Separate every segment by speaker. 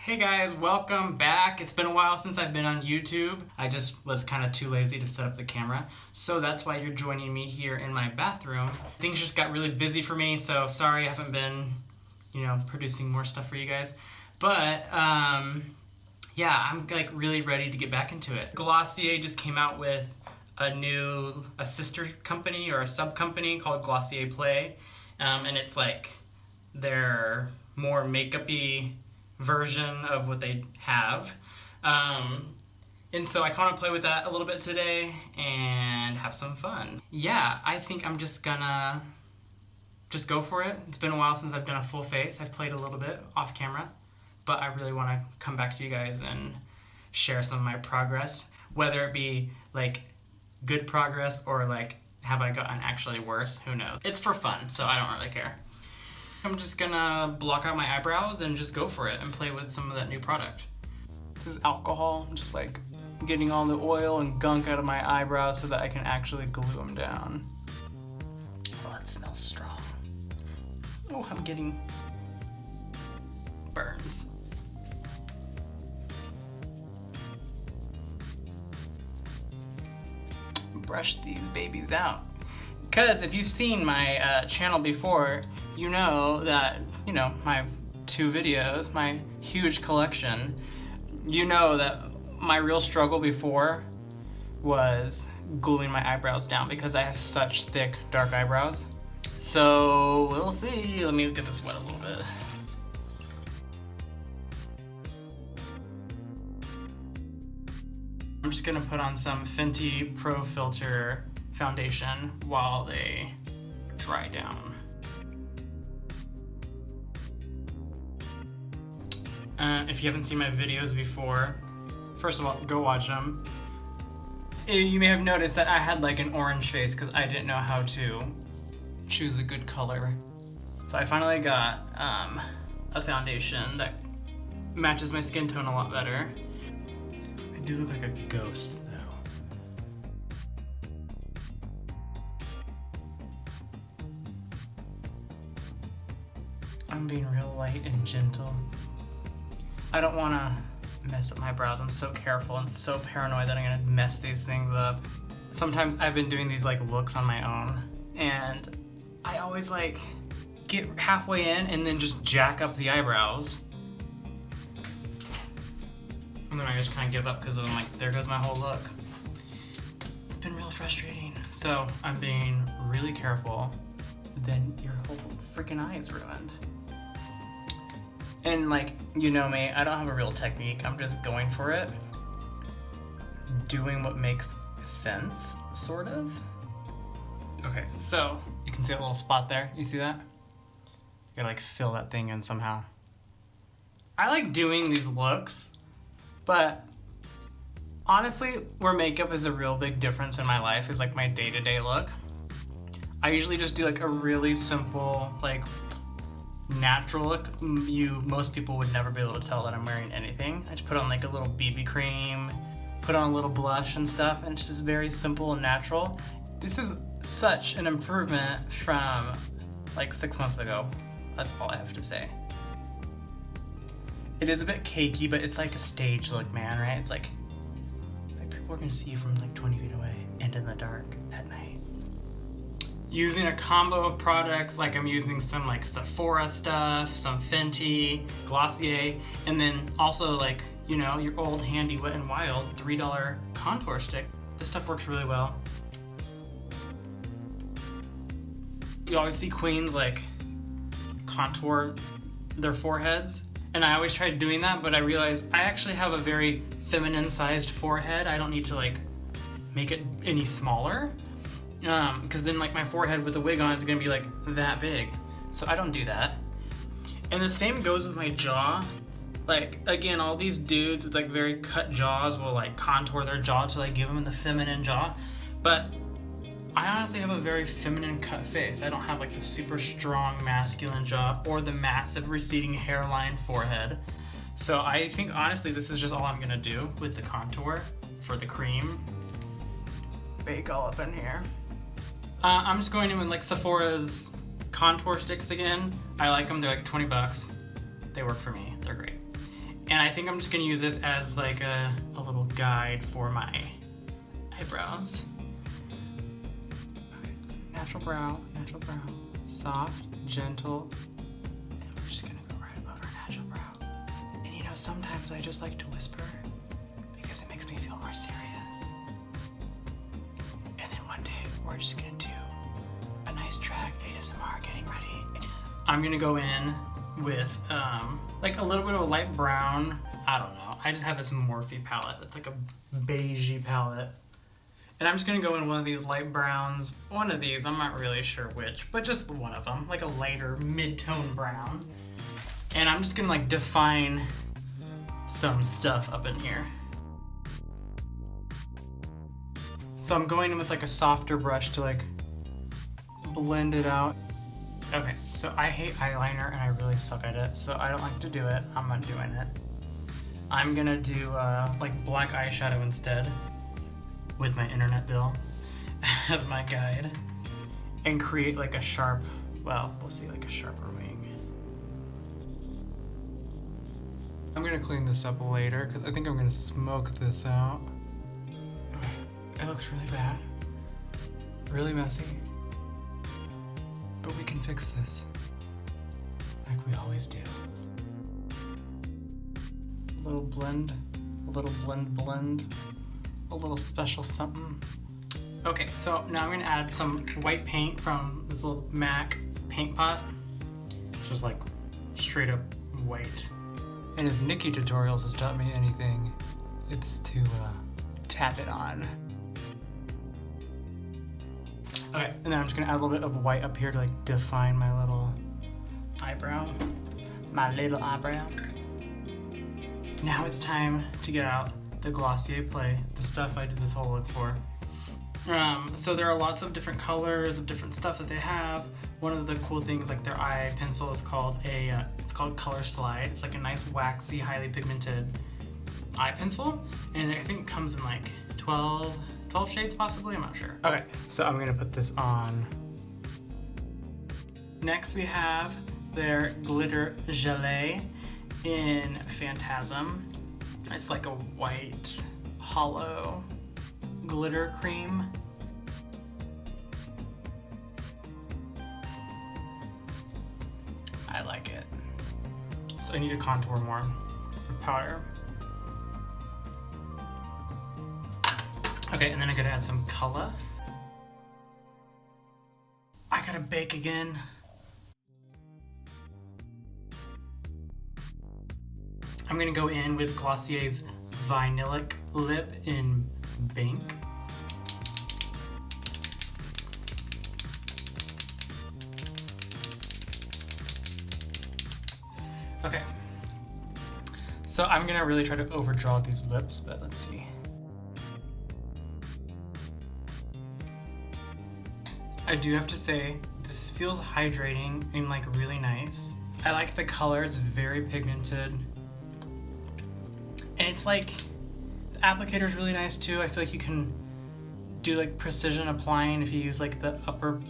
Speaker 1: Hey guys, welcome back. It's been a while since I've been on YouTube. I just was kind of too lazy to set up the camera, so that's why you're joining me here in my bathroom. Things just got really busy for me, so sorry I haven't been, producing more stuff for you guys. But yeah, I'm like really ready to get back into it. Glossier just came out with a sister company or a sub company called Glossier Play, and it's like their more makeup-y version of what they have. And so I kind of play with that a little bit today and have some fun. Yeah, I think I'm just gonna go for it. It's been a while since I've done a full face. I've played a little bit off camera, but I really want to come back to you guys and share some of my progress, whether it be like good progress or like have I gotten actually worse, who knows. It's for fun, so I don't really care. I'm just gonna block out my eyebrows and just go for it and play with some of that new product. This is alcohol, just like getting all the oil and gunk out of my eyebrows so that I can actually glue them down. Oh, it smells strong. Oh, I'm getting burns. Brush these babies out. Because if you've seen my channel before, you know that, my 2 videos, my huge collection, you know that my real struggle before was gluing my eyebrows down because I have such thick, dark eyebrows. So we'll see. Let me get this wet a little bit. I'm just gonna put on some Fenty Pro FILT'R foundation while they dry down. If you haven't seen my videos before, first of all, go watch them. You may have noticed that I had like an orange face because I didn't know how to choose a good color. So I finally got a foundation that matches my skin tone a lot better. I do look like a ghost though. I'm being real light and gentle. I don't want to mess up my brows. I'm so careful and so paranoid that I'm going to mess these things up. Sometimes I've been doing these like looks on my own and I always like get halfway in and then just jack up the eyebrows. And then I just kind of give up because I'm like, there goes my whole look. It's been real frustrating. So I'm being really careful. Then your whole freaking eye is ruined. And like, you know me, I don't have a real technique. I'm just going for it. Doing what makes sense, sort of. Okay, so you can see that little spot there. You see that? You gotta like fill that thing in somehow. I like doing these looks, but honestly, where makeup is a real big difference in my life is like my day-to-day look. I usually just do like a really simple, like natural look. Most people would never be able to tell that I'm wearing anything. I just put on like a little BB cream, put on a little blush and stuff, and it's just very simple and natural. This is such an improvement from like 6 months ago. That's all I have to say. It is a bit cakey, but it's like a stage look, man, right? It's like people are gonna see you from like 20 feet away and in the dark at night. Using a combo of products, like I'm using some like Sephora stuff, some Fenty, Glossier, and then also like, your old handy Wet n Wild $3 contour stick. This stuff works really well. You always see queens like contour their foreheads, and I always tried doing that, but I realized I actually have a very feminine sized forehead. I don't need to like make it any smaller. Because then like my forehead with a wig on is gonna be like that big. So I don't do that. And the same goes with my jaw. Like again, all these dudes with like very cut jaws will like contour their jaw to like give them the feminine jaw. But I honestly have a very feminine cut face. I don't have like the super strong masculine jaw or the massive receding hairline forehead. So I think honestly this is just all I'm gonna do with the contour for the cream. Bake all up in here. I'm just going in with like Sephora's contour sticks again. I like them, they're like 20 bucks. They work for me, they're great. And I think I'm just gonna use this as like a little guide for my eyebrows. Okay, so natural brow, soft, gentle, and we're just gonna go right above our natural brow. And you know, sometimes I just like to whisper because it makes me feel more serious. And then one day we're just gonna do a nice track ASMR getting ready. I'm gonna go in with like a little bit of a light brown. I don't know. I just have this Morphe palette. It's like a beigey palette. And I'm just gonna go in one of these light browns. One of these, I'm not really sure which, but just one of them. Like a lighter mid-tone brown. And I'm just gonna like define some stuff up in here. So I'm going in with like a softer brush to like blend it out. Okay, so I hate eyeliner and I really suck at it, so I don't like to do it. I'm not doing it. I'm gonna do like black eyeshadow instead with my internet bill as my guide and create like a sharp, well, we'll see, like a sharper wing. I'm gonna clean this up later because I think I'm gonna smoke this out. It looks really bad, really messy. But we can fix this, like we always do. A little blend, a little blend, a little special something. Okay, so now I'm gonna add some white paint from this little MAC paint pot. Just like straight up white. And if Nikki Tutorials has taught me anything, it's to tap it on. Okay, and then I'm just gonna add a little bit of white up here to like define my little eyebrow. Now it's time to get out the Glossier Play, the stuff I did this whole look for. So there are lots of different colors of different stuff that they have. One of the cool things, like their eye pencil is called it's called Color Slide. It's like a nice waxy, highly pigmented eye pencil, and I think it comes in like 12 shades possibly, I'm not sure. Okay, so I'm gonna put this on. Next we have their glitter gelée in Phantasm. It's like a white, hollow glitter cream. I like it. So I need to contour more with powder. Okay, and then I gotta add some color. I gotta bake again. I'm gonna go in with Glossier's Vinylic lip in Bank. Okay. So I'm gonna really try to overdraw these lips, but let's see. I do have to say, this feels hydrating and like really nice. I like the color, it's very pigmented. And it's like, the applicator is really nice too. I feel like you can do like precision applying if you use like the upper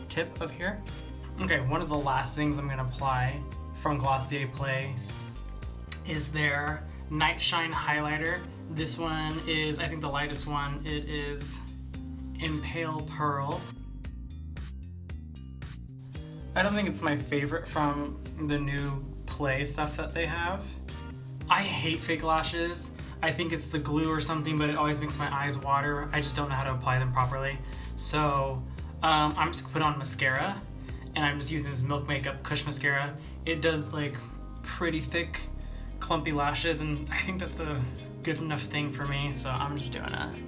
Speaker 1: tip of here. Okay, one of the last things I'm gonna apply from Glossier Play is their Night Shine highlighter. This one is, I think, the lightest one. It is Impale Pearl. I don't think it's my favorite from the new Play stuff that they have. I hate fake lashes. I think it's the glue or something, but it always makes my eyes water. I just don't know how to apply them properly. So I'm just gonna put on mascara, and I'm just using this Milk Makeup KUSH mascara. It does like pretty thick, clumpy lashes, and I think that's a good enough thing for me, so I'm just doing it.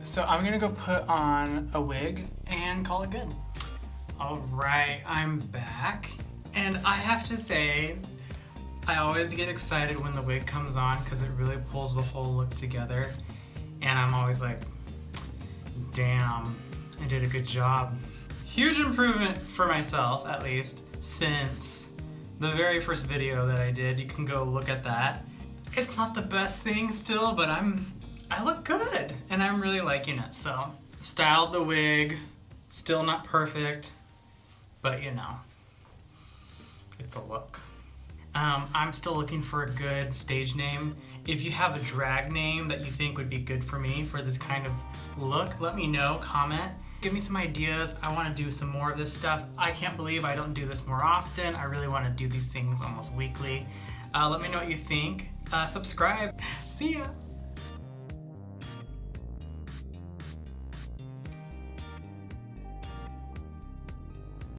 Speaker 1: So I'm gonna go put on a wig and call it good. All right, I'm back, and I have to say, I always get excited when the wig comes on because it really pulls the whole look together, and I'm always like, damn, I did a good job. Huge improvement for myself, at least, since the very first video that I did. You can go look at that. It's not the best thing still, but I look good, and I'm really liking it. So, styled the wig, still not perfect, but you know, it's a look. I'm still looking for a good stage name. If you have a drag name that you think would be good for me for this kind of look, let me know, comment. Give me some ideas. I want to do some more of this stuff. I can't believe I don't do this more often. I really want to do these things almost weekly. Let me know what you think. Subscribe. See ya!